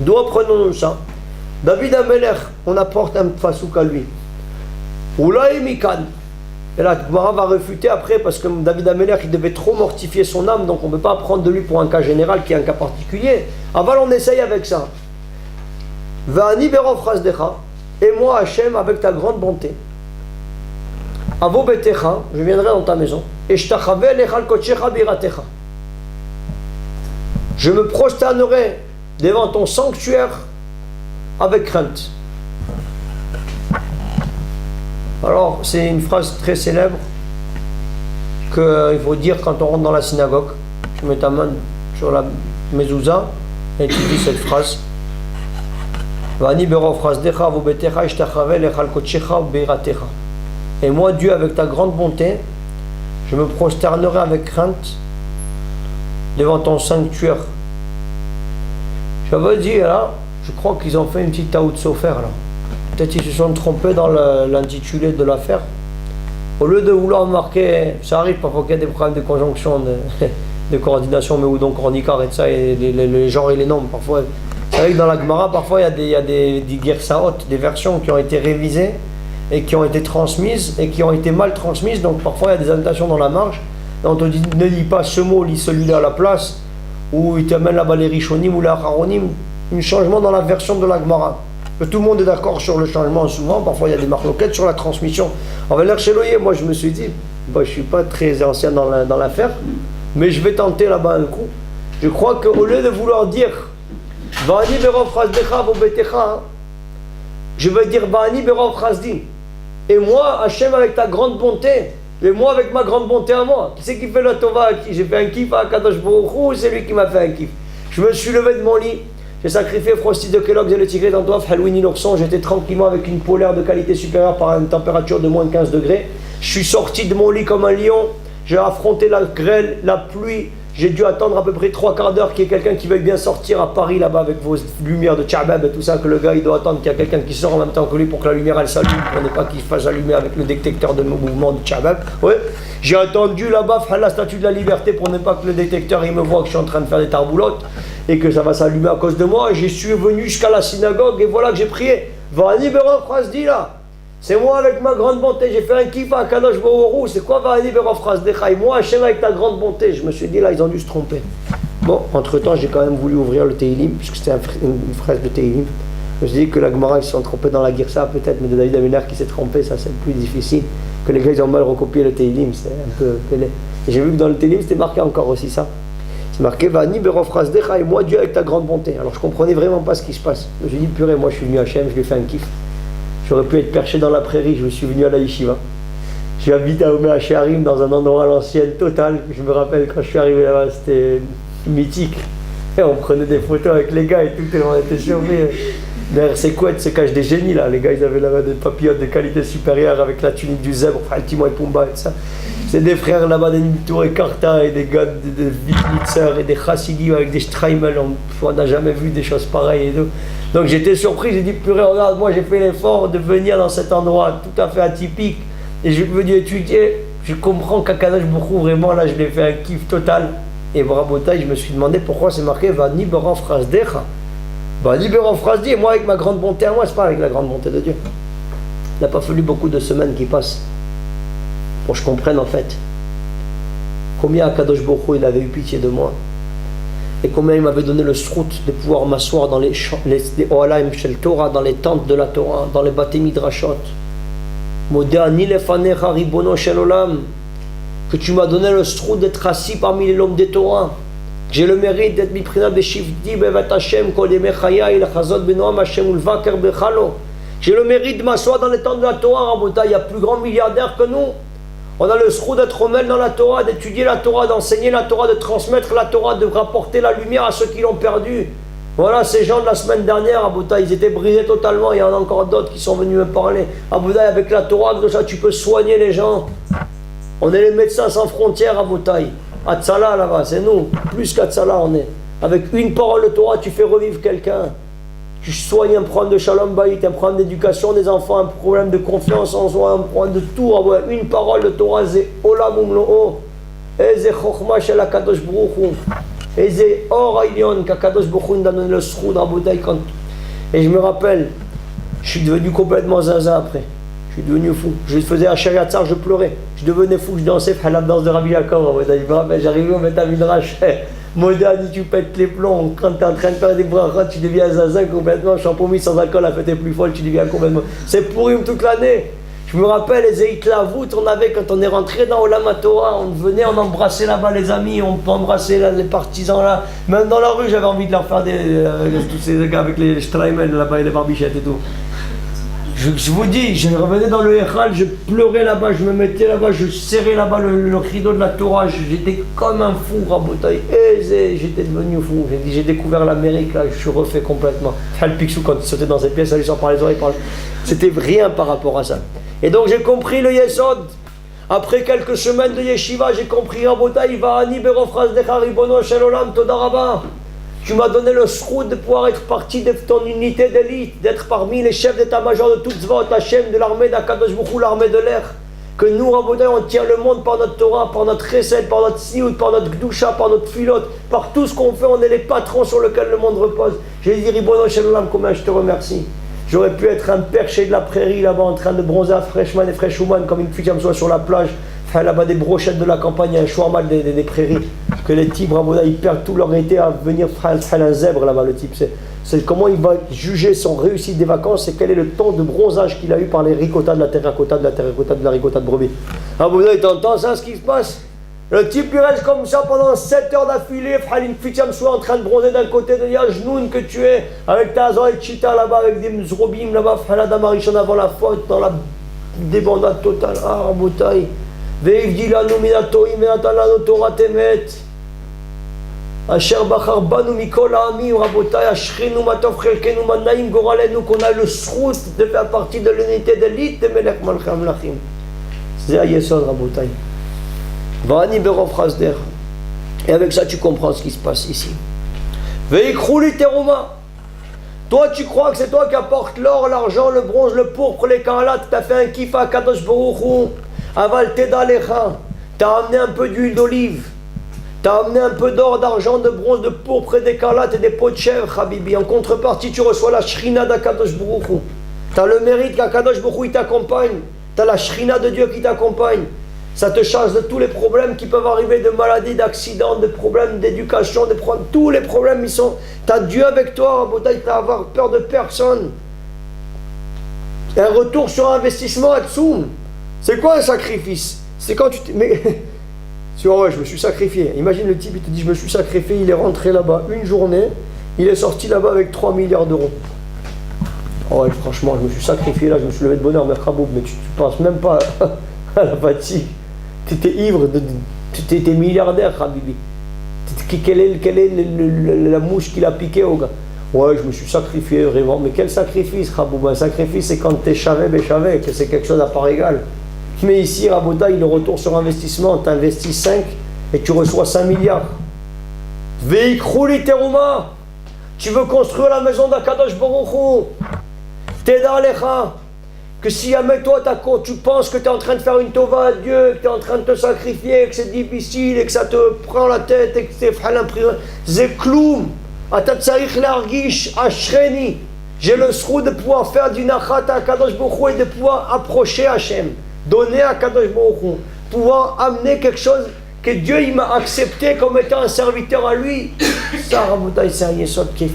D'où apprenons-nous ça? David Amelech, on apporte un fasouk à lui. Oulaï Mikan. Et là, Gemara va refuter après parce que David Amelech, il devait trop mortifier son âme, donc on ne peut pas prendre de lui pour un cas général qui est un cas particulier. Aval, on essaye avec ça. Va'ani berov chasdecha, et moi Hachem avec ta grande bonté. Avo betecha, je viendrai dans ta maison. Et shtachave lechal kochecha biratecha. Je me prosternerai devant ton sanctuaire avec crainte. Alors, c'est une phrase très célèbre qu'il faut dire quand on rentre dans la synagogue. Tu mets ta main sur la mezouza et tu dis cette phrase. Et moi, Dieu, avec ta grande bonté, je me prosternerai avec crainte devant ton sanctuaire. Je veux dire, là, je crois qu'ils ont fait une petite taout sofer là. Peut-être qu'ils se sont trompés dans l'intitulé de l'affaire. Au lieu de vouloir marquer, ça arrive parfois qu'il y a des problèmes de conjonction, de coordination, mais ou donc cornicar et ça, et les genres et les nombres. Parfois, c'est vrai que dans la Gemara, parfois il y a des gersaot, des versions qui ont été révisées et qui ont été transmises et qui ont été mal transmises. Donc parfois il y a des annotations dans la marge. On te dit ne lis pas ce mot, lis celui-là à la place, ou il t'amène là-bas les rishonim ou les acharonim. Un changement dans la version de la Gemara. Tout le monde est d'accord sur le changement souvent, parfois il y a des marloquettes sur la transmission. En valeur chez Loyer, moi je me suis dit, je ne suis pas très ancien dans l'affaire, mais je vais tenter là-bas un coup. Je crois qu'au lieu de vouloir dire Va'ani berov chasdecha vo betecha, je vais dire Va'ani berov chasdi. Et moi, Hachem avec ta grande bonté, et moi avec ma grande bonté à moi. Qui c'est qui fait la tova à qui? J'ai fait un kiff à Kadosh Baruch Hu ou c'est lui qui m'a fait un kiff? Je me suis levé de mon lit. J'ai sacrifié Frosty de Kellogg's et le Tigré d'Antoine, Halloween Inoxon. J'étais tranquillement avec une polaire de qualité supérieure par une température de moins 15 degrés. Je suis sorti de mon lit comme un lion. J'ai affronté la grêle, la pluie. J'ai dû attendre à peu près 3 quarts d'heure qu'il y ait quelqu'un qui veuille bien sortir à Paris là-bas avec vos lumières de Tchabab et tout ça, que le gars il doit attendre qu'il y a quelqu'un qui sort en même temps que lui pour que la lumière elle s'allume, pour ne pas qu'il fasse allumer avec le détecteur de mouvement de Tchabab. Ouais. J'ai attendu là-bas la statue de la liberté pour ne pas que le détecteur il me voit que je suis en train de faire des tarboulottes et que ça va s'allumer à cause de moi. Et je suis venu jusqu'à la synagogue et voilà que j'ai prié. Va'ani berov chasdi là. C'est moi avec ma grande bonté, j'ai fait un kiff à Kadosh Baruch Hu. C'est quoi Va'ani berov chasdecha? Et moi Hachem avec ta grande bonté. Je me suis dit là ils ont dû se tromper. Bon, entre temps j'ai quand même voulu ouvrir le Teilim puisque c'était une phrase de Teilim. Je me suis dit que la Gemara ils se sont trompés dans la Girsa peut-être, mais de David Amelech qui s'est trompé, ça c'est le plus difficile. Que les gars ils ont mal recopié le Teilim, c'est un peu pelé. Et j'ai vu que dans le Teilim c'était marqué encore aussi ça. C'est marqué Va'ani berov chasdecha et moi Dieu avec ta grande bonté. Alors je comprenais vraiment pas ce qui se passe. Je me suis dit purée, moi je suis venu à Hachem, je lui ai fait un kiff. J'aurais pu être perché dans la prairie, je me suis venu à la yeshiva. J'habite à Omer Hacharim dans un endroit à l'ancienne totale. Je me rappelle quand je suis arrivé là-bas, c'était mythique. Et on prenait des photos avec les gars et tout, et on était surpris. Derrière ces couettes se cachent des génies là. Les gars ils avaient là-bas des papillotes de qualité supérieure avec la tunique du zèbre, enfin le Timon et Pumba et tout ça. C'est des frères là-bas, des Tour et Karta et des gars de Vitlitzer et des Chassidim avec des Streimel. On n'a jamais vu des choses pareilles et tout. Donc j'étais surpris, j'ai dit purée, regarde, moi j'ai fait l'effort de venir dans cet endroit tout à fait atypique et je suis venu étudier. Je comprends qu'Akadosh Baruch Hu, vraiment là je l'ai fait un kiff total. Et Rabotai, je me suis demandé pourquoi c'est marqué Vani Beran Frasdecha. Vani Beran Frasdi, et moi avec ma grande bonté à moi, c'est pas avec la grande bonté de Dieu. Il n'a pas fallu beaucoup de semaines qui passent pour que je comprenne en fait combien Akadosh Baruch Hu il avait eu pitié de moi et combien il m'avait donné le srout de pouvoir m'asseoir dans les Oalaim Shel Torah, dans les tentes de la Torah, dans les Bate Midrashot. Modéani lefanecha ribono shel olam, que tu m'as donné le srout d'être assis parmi les hommes des Torah, que j'ai le mérite d'être miprina beshivdi bevet Hashem kol yemei chayai lechazot benoam Hashem ulvaker bechalo. J'ai le mérite de m'asseoir dans les tentes de la Torah, Rabotai. Il y a plus grand milliardaire que nous. On a le srout d'être romel dans la Torah, d'étudier la Torah, d'enseigner la Torah, de transmettre la Torah, de rapporter la lumière à ceux qui l'ont perdue. Voilà, ces gens de la semaine dernière, Rabotai, ils étaient brisés totalement. Il y en a encore d'autres qui sont venus me parler. Rabotai, avec la Torah, déjà, tu peux soigner les gens. On est les médecins sans frontières, Rabotai. Atzala là-bas, c'est nous. Plus qu'Atzala, on est. Avec une parole de Torah, tu fais revivre quelqu'un. Tu soignes un problème de shalom bayit, un problème d'éducation des enfants, un problème de confiance en soi, un problème de tout. Une parole de Torah, c'est olam umlo'o, eze chokhma shel HaKadosh Baruch Hu, eze or ha'ilyon qu'HaKadosh Baruch Hu nous a donné le sroud Rabotai. Et je me rappelle, je suis devenu complètement zinzin après. Je suis devenu fou. Je faisais un Shariatzar, je pleurais. Je devenais fou, je dansais la danse de Rabbi Yaakov. Je me rappelle, j'arrivais au Betamidrash. Moda dit tu pètes les plombs, quand tu es en train de faire des brachot, tu deviens zinzin complètement, champomis sans alcool, la fête est plus folle, tu deviens complètement. C'est pourri toute l'année. Je me rappelle les Eitlavut, on avait, quand on est rentré dans Olam HaTorah, on venait, on embrassait là-bas les amis, on embrassait là, les partisans là. Même dans la rue, j'avais envie de leur faire tous ces gars avec les Streimel là-bas et les barbichettes et tout. Je vous dis, je revenais dans le Echal, je pleurais là-bas, je me mettais là-bas, je serrais là-bas le rideau de la Torah, j'étais comme un fou, Rabotai, j'étais devenu fou, j'ai découvert l'Amérique, là, je suis refait complètement. Le Picsou, quand il sautait dans ses pièces, ça lui sort par les oreilles, c'était rien par rapport à ça. Et donc j'ai compris le Yesod. Après quelques semaines de Yeshiva, j'ai compris, Rabotai, Va'ani berofras decha ribono shel olam toda rabba. Tu m'as donné le sroud de pouvoir être partie de ton unité d'élite, d'être parmi les chefs d'état-major de toute Tzvaot Hashem, de l'armée d'Akadosh Baruch Hu, l'armée de l'air. Que nous, Rabotai, on tient le monde par notre Torah, par notre Chesed, par notre Siout, par notre Gdusha, par notre Filote, par tout ce qu'on fait, on est les patrons sur lesquels le monde repose. J'ai dit, Ribono Shel Olam, combien je te remercie. J'aurais pu être un perché de la prairie là-bas en train de bronzer à Freshman et Freshwoman comme une fille qui me soit sur la plage. Là-bas des brochettes de la campagne, un shawarma des prairies, que les types, Rabotai, ils perdent tout leur été à venir faire un zèbre là-bas, le type. C'est comment il va juger son réussite des vacances, c'est quel est le temps de bronzage qu'il a eu par les ricotas de la terracotta, de la ricotta de brebis. Rabotai, t'entends ça, ce qui se passe? Le type il reste comme ça pendant 7 heures d'affilée, une fille me soit en train de bronzer d'un côté de Yajnoun que tu es, avec ta Zoé Chita là-bas, avec des Mzrobim là-bas, Damarichon avant la faute, dans la débandade totale. Ah, Rabotai. והבדיל לנו מן הטועים ונתן לנו תורת אמת אשר בחר בנו מכל העמים רבותיי אשכינו מה טוב חלקנו מה נעים גורלנו qu'on a le srout de faire partie de l'unité d'élite de מלך מלכי המלכים זה היסוד רבותיי ואני ברוב חסדך et avec ça tu comprends ce qui se passe ici ויקחו לי תרומה. Toi tu crois que c'est toi qui apportes l'or, l'argent, le bronze, le pourpre, les carlates, t'as fait un kiff à Kadosh Baruch Hu. Aval Tedalecha, t'as amené un peu d'huile d'olive, t'as amené un peu d'or, d'argent, de bronze, de pourpre et d'écarlate et des pots de chèvre, Habibi. En contrepartie, tu reçois la shrina d'Akadosh Baruch Hu. T'as le mérite qu'Akadosh Baruch Hu t'accompagne, t'as la shrina de Dieu qui t'accompagne. Ça te charge de tous les problèmes qui peuvent arriver, de maladies, d'accidents, de problèmes d'éducation, de problèmes, tous les problèmes ils sont. T'as Dieu avec toi, Rabotai, t'as avoir peur de personne. Un retour sur investissement à Tsoum. C'est quoi un sacrifice? C'est quand tu te... Mais... ouais, je me suis sacrifié. Imagine le type, il te dit, je me suis sacrifié, il est rentré là-bas une journée, il est sorti là-bas avec 3 milliards d'euros. Oh ouais, franchement, je me suis sacrifié là, je me suis levé de bonheur, mais tu penses même pas à la fatigue. Tu étais ivre, tu étais milliardaire, Habibi. Quelle est la mouche qui l'a piqué au gars? Ouais, je me suis sacrifié vraiment. Mais quel sacrifice, Raboub? Un sacrifice, c'est quand t'es chavé, béchavé, que c'est quelque chose à part égale. Mais ici, Rabotaï, le retour sur investissement, tu investis 5 et tu reçois 5 milliards. Veikrouli terouma. Tu veux construire la maison d'Akadosh Baruch Hu. T'es Alecha. Que si avec toi, tu penses que tu es en train de faire une tova à Dieu, que tu es en train de te sacrifier, que c'est difficile, et que ça te prend la tête, et que tu es c'est kloum. Ata tsarich l'argish ashreni. J'ai le srou de pouvoir faire du nachat à Kadosh Baruch Hu et de pouvoir approcher Hachem, donner à Kadosh Baruch Hu, pouvoir amener quelque chose que Dieu il m'a accepté comme étant un serviteur à lui. Ça, Rabotai, c'est un yesod qui